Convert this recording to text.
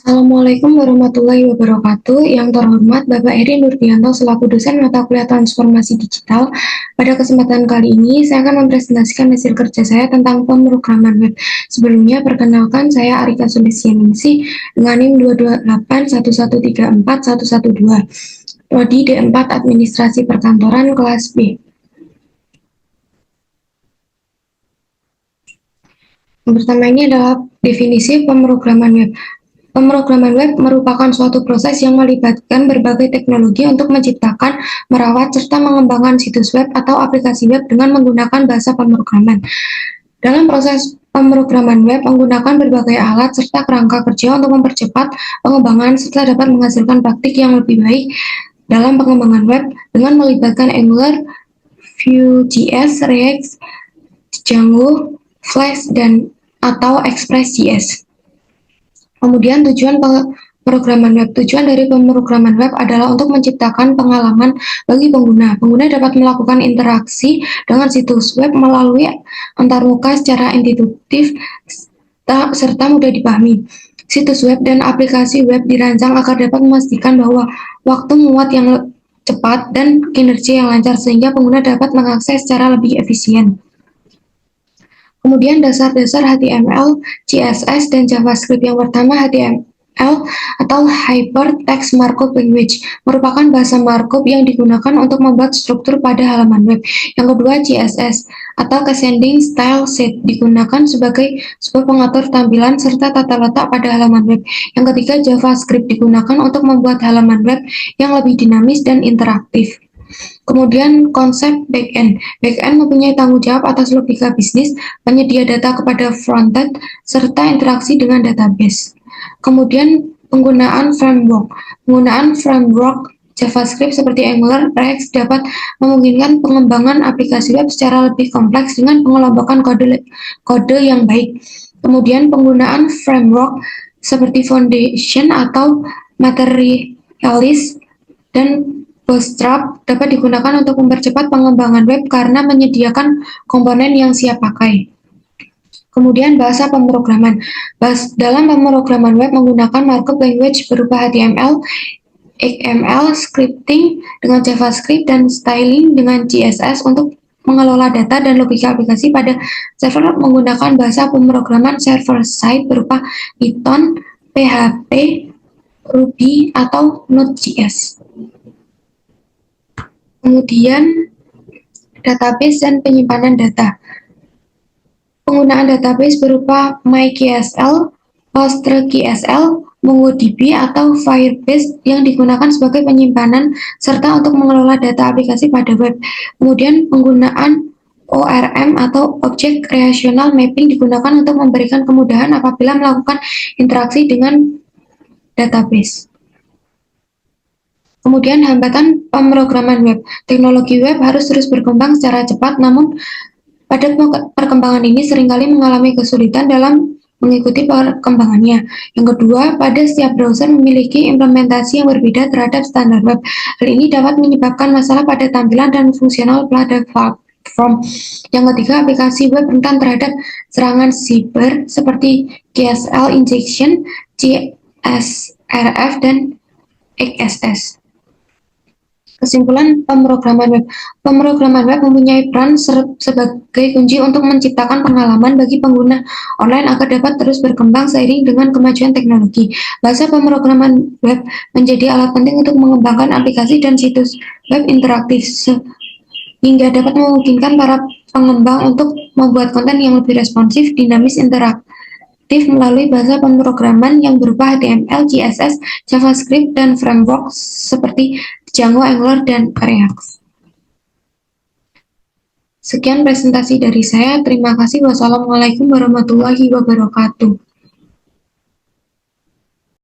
Assalamualaikum warahmatullahi wabarakatuh. Yang terhormat Bapak Eri Nurdianto selaku dosen mata kuliah transformasi digital. Pada kesempatan kali ini, saya akan mempresentasikan hasil kerja saya tentang pemrograman web. Sebelumnya, perkenalkan saya Arika Sulistyaningsih dengan NIM 22811341112. Prodi D4 Administrasi Perkantoran kelas B. Yang pertama ini adalah definisi pemrograman web. Pemrograman web merupakan suatu proses yang melibatkan berbagai teknologi untuk menciptakan, merawat, serta mengembangkan situs web atau aplikasi web dengan menggunakan bahasa pemrograman. Dalam proses pemrograman web menggunakan berbagai alat serta kerangka kerja untuk mempercepat pengembangan serta dapat menghasilkan praktik yang lebih baik dalam pengembangan web dengan melibatkan Angular, Vue.js, React, Django, Flash, dan atau Express.js. Kemudian tujuan pemrograman web. Tujuan dari pemrograman web adalah untuk menciptakan pengalaman bagi pengguna. Pengguna dapat melakukan interaksi dengan situs web melalui antarmuka secara intuitif serta mudah dipahami. Situs web dan aplikasi web dirancang agar dapat memastikan bahwa waktu muat yang cepat dan kinerja yang lancar sehingga pengguna dapat mengakses secara lebih efisien. Kemudian dasar-dasar HTML, CSS, dan JavaScript. Yang pertama HTML atau Hypertext Markup Language merupakan bahasa markup yang digunakan untuk membuat struktur pada halaman web. Yang kedua CSS atau Cascading Style Sheet digunakan sebagai sebuah pengatur tampilan serta tata letak pada halaman web. Yang ketiga JavaScript digunakan untuk membuat halaman web yang lebih dinamis dan interaktif. Kemudian konsep backend. Backend mempunyai tanggung jawab atas logika bisnis, penyedia data kepada frontend, serta interaksi dengan database. Kemudian penggunaan framework. Penggunaan framework JavaScript seperti Angular, React dapat memungkinkan pengembangan aplikasi web secara lebih kompleks dengan pengelompokan kode yang baik. Kemudian penggunaan framework seperti Foundation atau Materialist dan Bootstrap dapat digunakan untuk mempercepat pengembangan web karena menyediakan komponen yang siap pakai. Kemudian bahasa pemrograman. Dalam pemrograman web menggunakan markup language berupa HTML, XML, scripting dengan JavaScript, dan styling dengan CSS untuk mengelola data dan logika aplikasi pada server menggunakan bahasa pemrograman server-side berupa Python, PHP, Ruby, atau Node.js. Kemudian database dan penyimpanan data. Penggunaan database berupa MySQL, PostgreSQL, MongoDB, atau Firebase yang digunakan sebagai penyimpanan serta untuk mengelola data aplikasi pada web. Kemudian penggunaan ORM atau Object Relational Mapping digunakan untuk memberikan kemudahan apabila melakukan interaksi dengan database. Kemudian hambatan pemrograman web. Teknologi web harus terus berkembang secara cepat, namun pada perkembangan ini seringkali mengalami kesulitan dalam mengikuti perkembangannya. Yang kedua, pada setiap browser memiliki implementasi yang berbeda terhadap standar web. Hal ini dapat menyebabkan masalah pada tampilan dan fungsional pada platform. Yang ketiga, aplikasi web rentan terhadap serangan siber seperti KSL injection, CSRF, dan XSS. Kesimpulan pemrograman web. Pemrograman web mempunyai peran sebagai kunci untuk menciptakan pengalaman bagi pengguna online agar dapat terus berkembang seiring dengan kemajuan teknologi. Bahasa pemrograman web menjadi alat penting untuk mengembangkan aplikasi dan situs web interaktif sehingga dapat memungkinkan para pengembang untuk membuat konten yang lebih responsif, dinamis, interaktif melalui bahasa pemrograman yang berupa HTML, CSS, JavaScript, dan framework seperti Django, Angular, dan React. Sekian presentasi dari saya. Terima kasih. Wassalamualaikum warahmatullahi wabarakatuh.